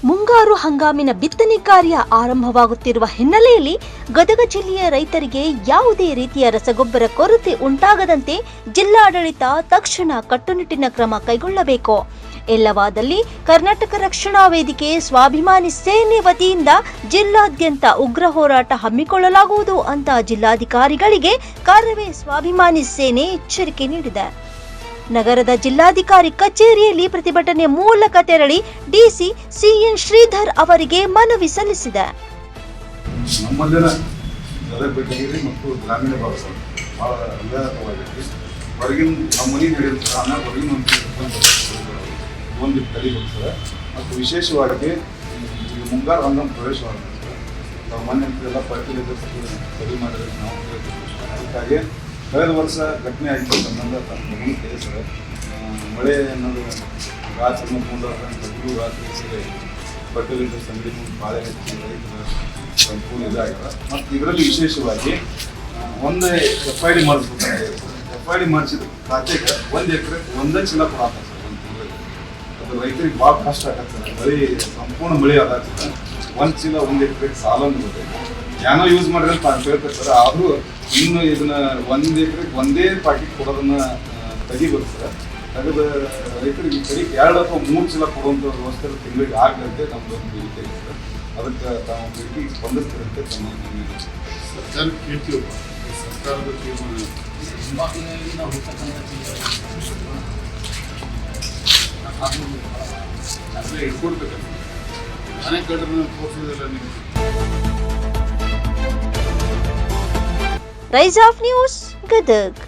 ಮುಂಗಾರು ಹಂಗಾಮಿನ ಬಿತ್ತನೆ ಕಾರ್ಯ ಆರಂಭವಾಗುತ್ತಿರುವ ಹಿನ್ನೆಲೆಯಲ್ಲಿ ಗದಗ ಜಿಲ್ಲೆಯ ರೈತರಿಗೆ ಯಾವುದೇ ರೀತಿಯ ರಸಗೊಬ್ಬರ ಕೊರತೆ ಉಂಟಾಗದಂತೆ ಜಿಲ್ಲಾಡಳಿತ ತಕ್ಷಣ ಕಟ್ಟುನಿಟ್ಟಿನ ಕ್ರಮ ಕೈಗೊಳ್ಳಬೇಕು. ಇಲ್ಲವಾದಲ್ಲಿ ಕರ್ನಾಟಕ ರಕ್ಷಣಾ ವೇದಿಕೆ ಸ್ವಾಭಿಮಾನಿ ಸೇನೆ ವತಿಯಿಂದ ಜಿಲ್ಲಾದ್ಯಂತ ಉಗ್ರ ಹೋರಾಟ ಹಮ್ಮಿಕೊಳ್ಳಲಾಗುವುದು ಅಂತ ಜಿಲ್ಲಾಧಿಕಾರಿಗಳಿಗೆ ಕಾರ್ಯವೇ ಸ್ವಾಭಿಮಾನಿ ಸೇನೆ ಎಚ್ಚರಿಕೆ ನೀಡಿದೆ. ನಗರದ ಜಿಲ್ಲಾಧಿಕಾರಿ ಕಚೇರಿಯಲ್ಲಿ ಪ್ರತಿಭಟನೆ ಮೂಲಕ ತೆರಳಿ ಡಿಸಿ ಸಿಎನ್ ಶ್ರೀಧರ್ ಅವರಿಗೆ ಮನವಿ ಸಲ್ಲಿಸಿದೆ. ನಮ್ಮಲ್ಲಿನ ಗದಗ ಬೆಟಗೇರಿ ಮತ್ತು ಗ್ರಾಮೀಣ ಭಾಗ ಬಹಳ ಅನುದಾನವಾಗಿದೆ. ಹೊರಗಿನ ನಮ್ಮ ಮನೆ ನಡೆಯುತ್ತೆ ಹಣ ಹೊರಗಿನ ಒಂದು ಕಲಿಬರ್ತದೆ ಮತ್ತು ವಿಶೇಷವಾಗಿ ಮುಂಗಾರು ಹಂಗಾಮ ಪ್ರವೇಶವಾಗುತ್ತೆ. ನಾವು ಮೊನ್ನೆ ಎಲ್ಲ ಫರ್ಟಿಲೈಸರ್ಸ್ ಸರಿ ಮಾಡಿದ್ರೆ ನಾವು ಅದಕ್ಕಾಗಿ ಕಳೆದ ವರ್ಷ ಘಟನೆ ಆಗಿತ್ತು ಸಂಬಂಧ ಗಮನಕ್ಕೆ ಸರ್ ಮಳೆ ಅನ್ನೋದು ರಾತ್ರಿ ಮತ್ತು ರಾತ್ರಿ ಸರಿ ಫರ್ಟಿಲೈಸರ್ಸ್ ಅಂಗಡಿ ಮುಂದೆ ಬಾಳೆ ಹೆಚ್ಚಿ ರೈತರ ಸಂಪೂರ್ಣ ಇದಾಗ್ಯದ. ಮತ್ತು ಇದರಲ್ಲಿ ವಿಶೇಷವಾಗಿ ಒಂದು FID ಮಾಡಿಸ್ಬೇಕಾಗಿದೆ. FID ಮಾಡಿಸಿದ ಖಾತೆಗೆ 1 ಎಕರೆ 1 ಚೀಲ ಕೊಡಾಕ ಸರ್. ಒಂದು ತಿಂಗಳಿಗೆ ಅದು ರೈತರಿಗೆ ಭಾಳ ಕಷ್ಟ ಆಗತ್ತೆ. ಮಳೆ ಸಂಪೂರ್ಣ ಮಳೆ ಆದಾಗ್ತದೆ. 1 ಚೀಲ 1 ಎಕರೆಗೆ ಸಾಲ ಬರುತ್ತೆ. ಏನೋ ಯೂಸ್ ಮಾಡಿದ್ರೆ ಅಂತ ಹೇಳ್ತಾರೆ ಸರ್. ಆದರೂ ಇನ್ನು ಇದನ್ನ 1 ಎಕರೆಗೆ ಒಂದೇ ಪಾಕೆಟ್ ಕೊಡೋದನ್ನ ತೆಗಿಬೇಕು ಸರ್. ತೆಗೆದ ರೈತರಿಗೆ ಈ ಕಡೆ 2 ಅಥವಾ 3 ಚೀಲ ಕೊಡುವಂಥ ವ್ಯವಸ್ಥೆ ತಿಂಗಳಿಗೆ ಆಗದಂತೆ ನಮ್ದು ಒಂದು ಬೇಡಿಕೆ ಇದೆ ಸರ್. ಅದಕ್ಕೆ ತಾವು ಬೇಡಿಕೆ ಸ್ಪಂದಿಸ್ತಿರಂತೆ ತಮ್ಮ ಸರ್ಕಾರಕ್ಕೆ ಕೇಳ್ತೀವಪ್ಪ. ಸರ್ಕಾರದ ತೀರ್ಮಾನ ನಾವು ಅಲ್ಲೇ ಇಟ್ಕೊಡ್ಬೇಕಲ್ಲ. ಮನೆ ಕಡ್ರೆ ತೋರಿಸೋದಿಲ್ಲ ನೀವು. Rise of news Gadag.